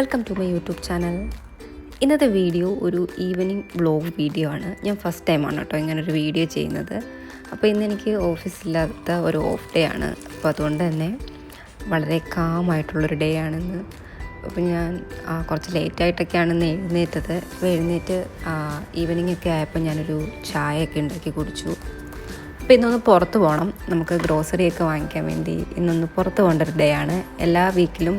Welcome to my YouTube channel. ഇന്നത്തെ video ഒരു evening vlog video ആണ്. ഞാൻ ഫസ്റ്റ് ടൈമാണ് കേട്ടോ ഇങ്ങനൊരു വീഡിയോ ചെയ്യുന്നത്. അപ്പോൾ ഇന്ന് എനിക്ക് ഓഫീസില്ലാത്ത ഒരു ഓഫ് ഡേ ആണ്. അപ്പോൾ അതുകൊണ്ട് തന്നെ വളരെ കാമായിട്ടുള്ളൊരു ഡേ ആണെന്ന്. അപ്പോൾ ഞാൻ കുറച്ച് ലേറ്റായിട്ടൊക്കെയാണ് ഇന്ന് എഴുന്നേറ്റത്. അപ്പോൾ എഴുന്നേറ്റ് ഈവനിങ് ഒക്കെ ആയപ്പോൾ ഞാനൊരു ചായയൊക്കെ ഉണ്ടാക്കി കുടിച്ചു. അപ്പോൾ ഇന്നൊന്ന് പുറത്ത് പോകണം, നമുക്ക് ഗ്രോസറിയൊക്കെ വാങ്ങിക്കാൻ വേണ്ടി ഇന്നൊന്ന് പുറത്ത് പോകേണ്ട ഒരു ഡേ ആണ്. എല്ലാ വീക്കിലും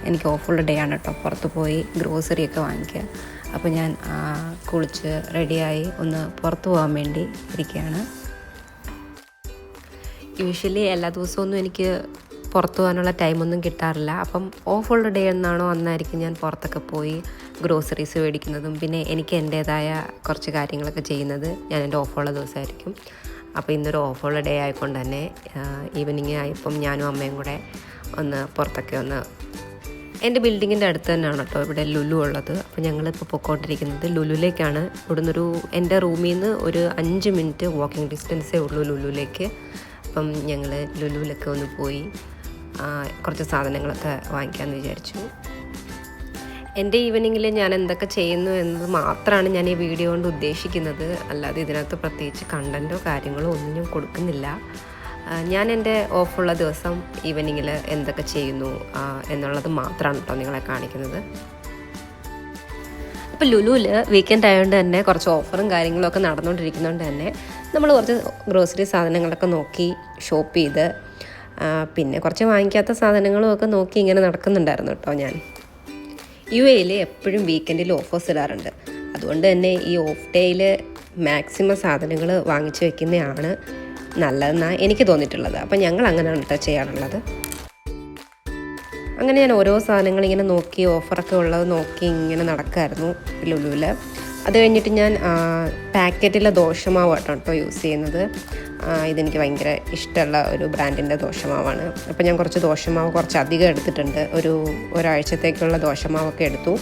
എനിക്ക് ഓഫുള്ള ഡേ ആണ് കേട്ടോ പുറത്ത് പോയി ഗ്രോസറിയൊക്കെ വാങ്ങിക്കുക. അപ്പോൾ ഞാൻ കുളിച്ച് റെഡിയായി ഒന്ന് പുറത്ത് പോകാൻ വേണ്ടി ഇരിക്കുകയാണ്. യൂഷ്വലി എല്ലാ ദിവസമൊന്നും എനിക്ക് പുറത്ത് പോകാനുള്ള ടൈമൊന്നും കിട്ടാറില്ല. അപ്പം ഓഫുള്ള ഡേ എന്നാണോ അന്നായിരിക്കും ഞാൻ പുറത്തൊക്കെ പോയി ഗ്രോസറീസ് മേടിക്കുന്നതും പിന്നെ എനിക്ക് എൻ്റേതായ കുറച്ച് കാര്യങ്ങളൊക്കെ ചെയ്യുന്നത് ഞാൻ എൻ്റെ ഓഫുള്ള ദിവസമായിരിക്കും. അപ്പോൾ ഇന്നൊരു ഓഫുള്ള ഡേ ആയിക്കൊണ്ട് തന്നെ ഈവനിങ് ആയപ്പം ഞാനും അമ്മയും കൂടെ ഒന്ന് പുറത്തൊക്കെ എൻ്റെ ബിൽഡിങ്ങിൻ്റെ അടുത്ത് തന്നെയാണ് കേട്ടോ ഇവിടെ ലുലു ഉള്ളത്. അപ്പോൾ ഞങ്ങളിപ്പോൾ പൊയ്ക്കൊണ്ടിരിക്കുന്നത് ലുലുവിലേക്കാണ്. ഇവിടുന്നൊരു എൻ്റെ റൂമിൽ നിന്ന് ഒരു 5 മിനിറ്റ് വാക്കിംഗ് ഡിസ്റ്റൻസേ ഉള്ളൂ ലുലുവിലേക്ക്. അപ്പം ഞങ്ങൾ ലുലുവിലൊക്കെ ഒന്ന് പോയി കുറച്ച് സാധനങ്ങളൊക്കെ വാങ്ങിക്കാമെന്ന് വിചാരിച്ചു. എൻ്റെ ഈവനിങ്ങിൽ ഞാൻ എന്തൊക്കെ ചെയ്യുന്നു എന്നത് മാത്രമാണ് ഞാൻ ഈ വീഡിയോ കൊണ്ട് ഉദ്ദേശിക്കുന്നത്. അല്ലാതെ ഇതിനകത്ത് പ്രത്യേകിച്ച് കണ്ടൻറ്റോ കാര്യങ്ങളോ ഒന്നും ഞാൻ കൊടുക്കുന്നില്ല. ഞാൻ എൻ്റെ ഓഫുള്ള ദിവസം ഈവനിങ്ങിൽ എന്തൊക്കെ ചെയ്യുന്നു എന്നുള്ളത് മാത്രമാണ് കേട്ടോ നിങ്ങളെ കാണിക്കുന്നത്. ഇപ്പോൾ ലുലുവിൽ വീക്കെൻഡ് ആയതുകൊണ്ട് തന്നെ കുറച്ച് ഓഫറും കാര്യങ്ങളൊക്കെ നടന്നുകൊണ്ടിരിക്കുന്നതുകൊണ്ട് തന്നെ നമ്മൾ കുറച്ച് ഗ്രോസറി സാധനങ്ങളൊക്കെ നോക്കി ഷോപ്പ് ചെയ്ത് പിന്നെ കുറച്ച് വാങ്ങിക്കാത്ത സാധനങ്ങളും ഒക്കെ നോക്കി ഇങ്ങനെ നടക്കുന്നുണ്ടായിരുന്നു കേട്ടോ ഞാൻ. UAE എപ്പോഴും വീക്കെൻഡിൽ ഓഫേഴ്സ് ഇടാറുണ്ട്. അതുകൊണ്ട് തന്നെ ഈ ഓഫ് ഡേയിൽ മാക്സിമം സാധനങ്ങൾ വാങ്ങിച്ച് വെക്കുന്നതാണ് നല്ലതെന്നാണ് എനിക്ക് തോന്നിയിട്ടുള്ളത്. അപ്പം ഞങ്ങൾ അങ്ങനെയാണ് കേട്ടോ ചെയ്യാറുള്ളത്. അങ്ങനെ ഞാൻ ഓരോ സാധനങ്ങൾ ഇങ്ങനെ നോക്കി ഓഫറൊക്കെ ഉള്ളത് നോക്കി ഇങ്ങനെ നടക്കുമായിരുന്നു ലുലുവിൽ. അത് കഴിഞ്ഞിട്ട് ഞാൻ പാക്കറ്റിലെ ദോശമാവ് കേട്ടോ യൂസ് ചെയ്യുന്നത്. ഇതെനിക്ക് ഭയങ്കര ഇഷ്ടമുള്ള ഒരു ബ്രാൻഡിൻ്റെ ദോശമാവാണ്. അപ്പോൾ ഞാൻ കുറച്ച് ദോശമാവ് കുറച്ച് അധികം എടുത്തിട്ടുണ്ട്. ഒരാഴ്ചത്തേക്കുള്ള ദോശമാവൊക്കെ എടുത്തു.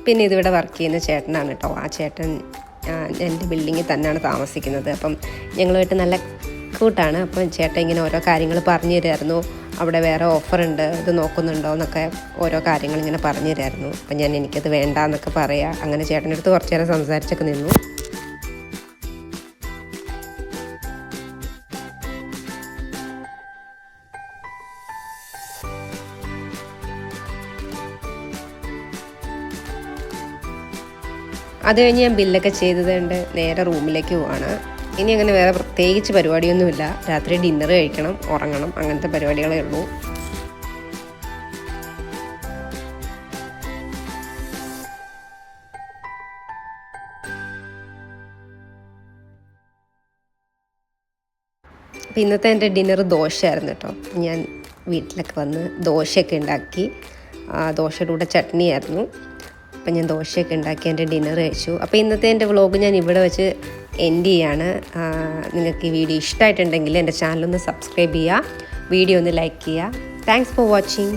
പിന്നെ ഇതിവിടെ വർക്ക് ചെയ്യുന്ന ചേട്ടനാണ് കേട്ടോ. ആ ചേട്ടൻ എൻ്റെ ബിൽഡിങ്ങിൽ തന്നെയാണ് താമസിക്കുന്നത്. അപ്പം ഞങ്ങളുമായിട്ട് നല്ല കൂട്ടാണ്. അപ്പം ചേട്ടൻ ഇങ്ങനെ ഓരോ കാര്യങ്ങൾ പറഞ്ഞു തരുമായിരുന്നു. അവിടെ വേറെ ഓഫറുണ്ട്, ഇത് നോക്കുന്നുണ്ടോ എന്നൊക്കെ ഓരോ കാര്യങ്ങൾ ഇങ്ങനെ പറഞ്ഞു തരുമായിരുന്നു. അപ്പം എനിക്കത് വേണ്ട എന്നൊക്കെ പറയാം. അങ്ങനെ ചേട്ടൻ്റെ അടുത്ത് കുറച്ച് നേരം സംസാരിച്ചൊക്കെ നിന്നു. അത് കഴിഞ്ഞ് ഞാൻ ബില്ലൊക്കെ ചെയ്തതുകൊണ്ട് നേരെ റൂമിലേക്ക് പോവാണ്. ഇനി അങ്ങനെ വേറെ പ്രത്യേകിച്ച് പരിപാടിയൊന്നുമില്ല. രാത്രി ഡിന്നർ കഴിക്കണം, ഉറങ്ങണം, അങ്ങനത്തെ പരിപാടികളേ ഉള്ളൂ. അപ്പം ഇന്നത്തെ എൻ്റെ ഡിന്നർ ദോശയായിരുന്നു കേട്ടോ. ഞാൻ വീട്ടിലൊക്കെ വന്ന് ദോശയൊക്കെ ഉണ്ടാക്കി. ദോശയുടെ കൂടെ ചട്നിയായിരുന്നു. അപ്പം ഞാൻ ദോശയൊക്കെ ഉണ്ടാക്കി എൻ്റെ ഡിന്നർ കഴിച്ചു. അപ്പോൾ ഇന്നത്തെ എൻ്റെ വ്ളോഗ് ഞാൻ ഇവിടെ വെച്ച് എൻഡ് ചെയ്യാണ്. നിങ്ങൾക്ക് ഈ വീഡിയോ ഇഷ്ടമായിട്ടുണ്ടെങ്കിൽ എൻ്റെ ചാനലൊന്ന് സബ്സ്ക്രൈബ് ചെയ്യുക, വീഡിയോ ഒന്ന് ലൈക്ക് ചെയ്യുക. Thanks for watching.